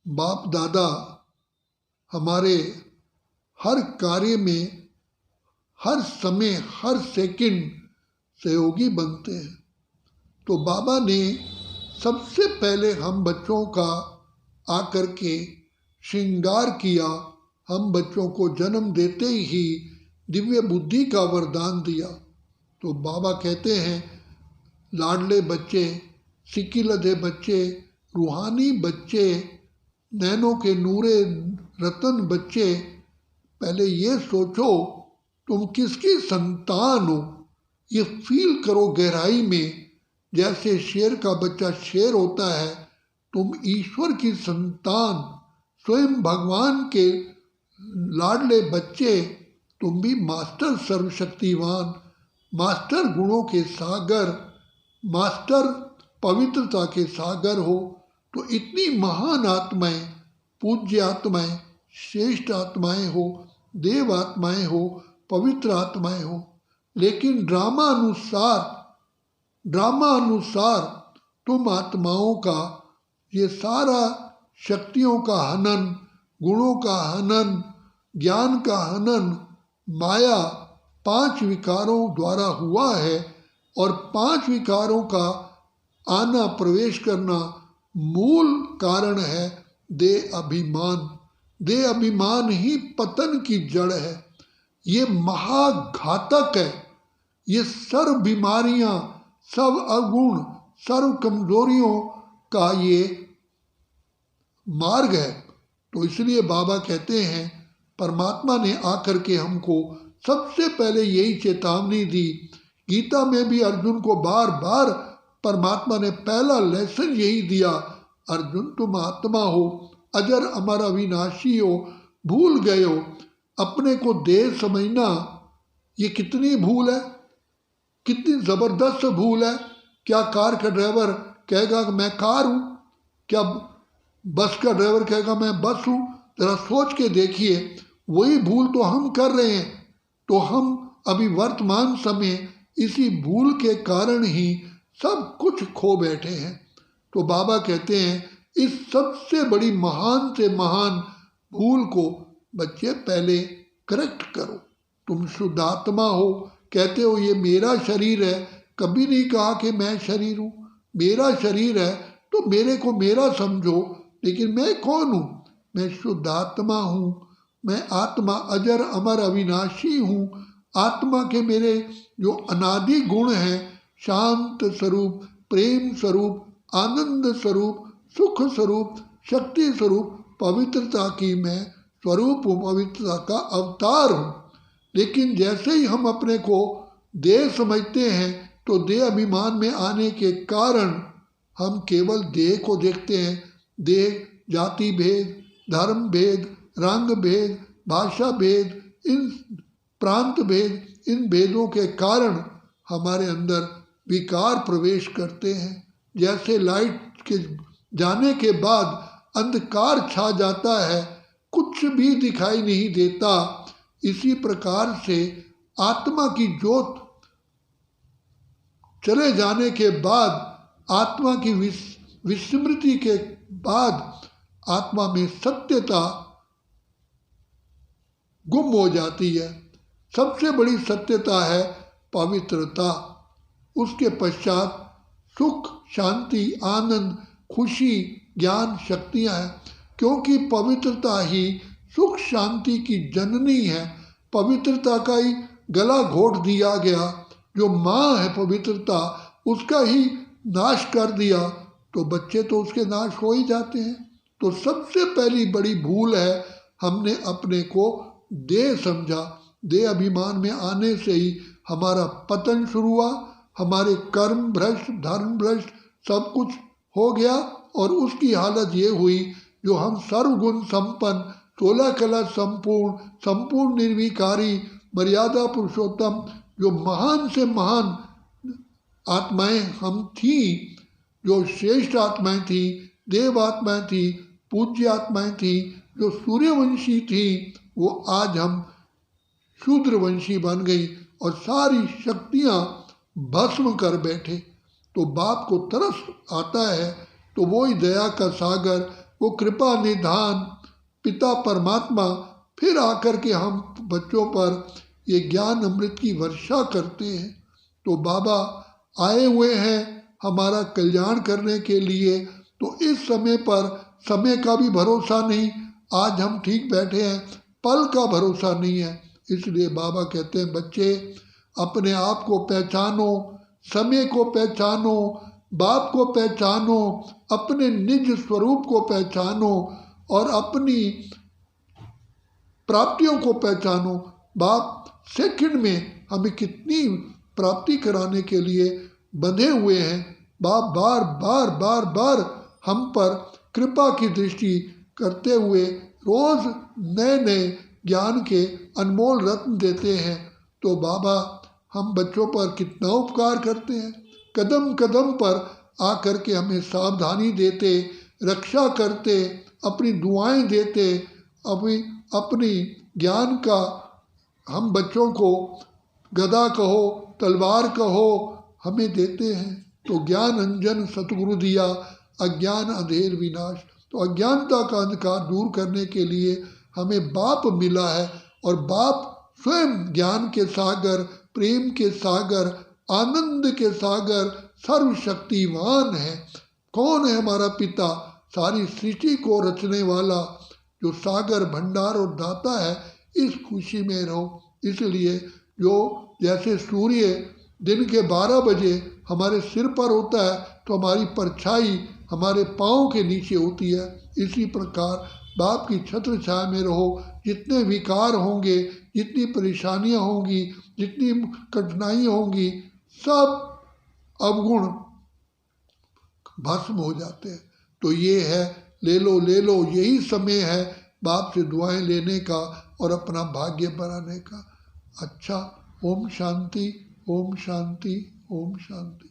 बाप दादा हमारे हर कार्य में, हर समय, हर सेकंड सहयोगी बनते हैं। तो बाबा ने सबसे पहले हम बच्चों का आकर के श्रृंगार किया। हम बच्चों को जन्म देते ही दिव्य बुद्धि का वरदान दिया। तो बाबा कहते हैं, लाडले बच्चे, सिक्कीलधे बच्चे, रूहानी बच्चे, नैनों के नूरे रतन बच्चे, पहले ये सोचो तुम किसकी संतान हो। ये फील करो गहराई में, जैसे शेर का बच्चा शेर होता है। तुम ईश्वर की संतान, स्वयं भगवान के लाडले बच्चे। तुम भी मास्टर सर्वशक्तिवान, मास्टर गुणों के सागर, मास्टर पवित्रता के सागर हो। तो इतनी महान आत्माएं, पूज्य आत्माएं, श्रेष्ठ आत्माएं हो, देव आत्माएं हो, पवित्र आत्माएं हो। लेकिन ड्रामा अनुसार तुम आत्माओं का ये सारा शक्तियों का हनन, गुणों का हनन, ज्ञान का हनन माया 5 विकारों द्वारा हुआ है। और 5 विकारों का आना, प्रवेश करना मूल कारण है देह अभिमान। देह अभिमान ही पतन की जड़ है। ये महाघातक है। ये सर्व बीमारियां, सब अवगुण, सर्व कमजोरियों का ये मार्ग है। तो इसलिए बाबा कहते हैं, परमात्मा ने आकर के हमको सबसे पहले यही चेतावनी दी। गीता में भी अर्जुन को बार बार परमात्मा ने पहला लेसन यही दिया, अर्जुन तुम आत्मा हो, अजर अमर अविनाशी हो, भूल गए हो अपने को देह समझना। ये कितनी भूल है, कितनी ज़बरदस्त भूल है। क्या कार का ड्राइवर कहेगा कि मैं कार हूँ? क्या बस का ड्राइवर कहेगा मैं बस हूँ? जरा सोच के देखिए, वही भूल तो हम कर रहे हैं। तो हम अभी वर्तमान समय इसी भूल के कारण ही सब कुछ खो बैठे हैं। तो बाबा कहते हैं, इस सबसे बड़ी महान से महान भूल को बच्चे पहले करेक्ट करो। तुम शुद्ध आत्मा हो, कहते हो ये मेरा शरीर है, कभी नहीं कहा कि मैं शरीर हूँ। मेरा शरीर है तो मेरे को मेरा समझो, लेकिन मैं कौन हूँ? मैं शुद्ध आत्मा हूँ। मैं आत्मा अजर अमर अविनाशी हूँ। आत्मा के मेरे जो अनादि गुण हैं, शांत स्वरूप, प्रेम स्वरूप, आनंद स्वरूप, सुख स्वरूप, शक्ति स्वरूप, पवित्रता की मैं स्वरूप हूँ, पवित्रता का अवतार हूँ। लेकिन जैसे ही हम अपने को देह समझते हैं, तो देह अभिमान में आने के कारण हम केवल देह को देखते हैं। देह जाति भेद, धर्म भेद, रंग भेद, भाषा भेद, इन प्रांत भेद, इन भेदों के कारण हमारे अंदर विकार प्रवेश करते हैं। जैसे लाइट के जाने के बाद अंधकार छा जाता है, कुछ भी दिखाई नहीं देता, इसी प्रकार से आत्मा की ज्योत चले जाने के बाद, आत्मा की विस्मृति के बाद आत्मा में सत्यता गुम हो जाती है। सबसे बड़ी सत्यता है पवित्रता। उसके पश्चात सुख, शांति, आनंद, खुशी, ज्ञान, शक्तियाँ हैं। क्योंकि पवित्रता ही सुख शांति की जननी है। पवित्रता का ही गला घोट दिया गया। जो माँ है पवित्रता, उसका ही नाश कर दिया तो बच्चे तो उसके नाश हो ही जाते हैं। तो सबसे पहली बड़ी भूल है, हमने अपने को देह समझा। देह अभिमान में आने से ही हमारा पतन शुरू हुआ। हमारे कर्म भ्रष्ट, धर्म भ्रष्ट, सब कुछ हो गया। और उसकी हालत ये हुई, जो हम सर्वगुण संपन्न, 16 कला संपूर्ण, संपूर्ण निर्विकारी, मर्यादा पुरुषोत्तम, जो महान से महान आत्माएं हम थी, जो श्रेष्ठ आत्माएं थी, देव आत्माएं थी, पूज्य आत्माएं थी, जो सूर्यवंशी थी, वो आज हम शूद्रवंशी बन गई और सारी शक्तियां भस्म कर बैठे। तो बाप को तरस आता है, तो वो ही दया का सागर, वो कृपा निधान पिता परमात्मा फिर आकर के हम बच्चों पर ये ज्ञान अमृत की वर्षा करते हैं। तो बाबा आए हुए हैं हमारा कल्याण करने के लिए। तो इस समय पर समय का भी भरोसा नहीं, आज हम ठीक बैठे हैं, पल का भरोसा नहीं है। इसलिए बाबा कहते हैं बच्चे अपने आप को पहचानो, समय को पहचानो, बाप को पहचानो, अपने निज स्वरूप को पहचानो और अपनी प्राप्तियों को पहचानो। बाप सेकंड में हमें कितनी प्राप्ति कराने के लिए बंधे हुए हैं। बाप बार बार बार बार हम पर कृपा की दृष्टि करते हुए रोज नए नए ज्ञान के अनमोल रत्न देते हैं। तो बाबा हम बच्चों पर कितना उपकार करते हैं, कदम कदम पर आकर के हमें सावधानी देते, रक्षा करते, अपनी दुआएं देते, अपनी ज्ञान का हम बच्चों को गदा कहो तलवार कहो हमें देते हैं। तो ज्ञान अंजन सतगुरु दिया अज्ञान अंधेर विनाश। तो अज्ञानता का अंधकार दूर करने के लिए हमें बाप मिला है और बाप स्वयं ज्ञान के सागर, प्रेम के सागर, आनंद के सागर, सर्वशक्तिवान है। कौन है हमारा पिता? सारी सृष्टि को रचने वाला जो सागर भंडार और दाता है। इस खुशी में रहो। इसलिए जो जैसे सूर्य दिन के 12 बजे हमारे सिर पर होता है तो हमारी परछाई हमारे पाँव के नीचे होती है, इसी प्रकार बाप की छत्र छाया में रहो। जितने विकार होंगे, जितनी परेशानियां होंगी, जितनी कठिनाइयां होंगी, सब अवगुण भस्म हो जाते हैं। तो ये है, ले लो ले लो, यही समय है बाप से दुआएं लेने का और अपना भाग्य बनाने का। अच्छा, ओम शांति, ओम शांति, ओम शांति।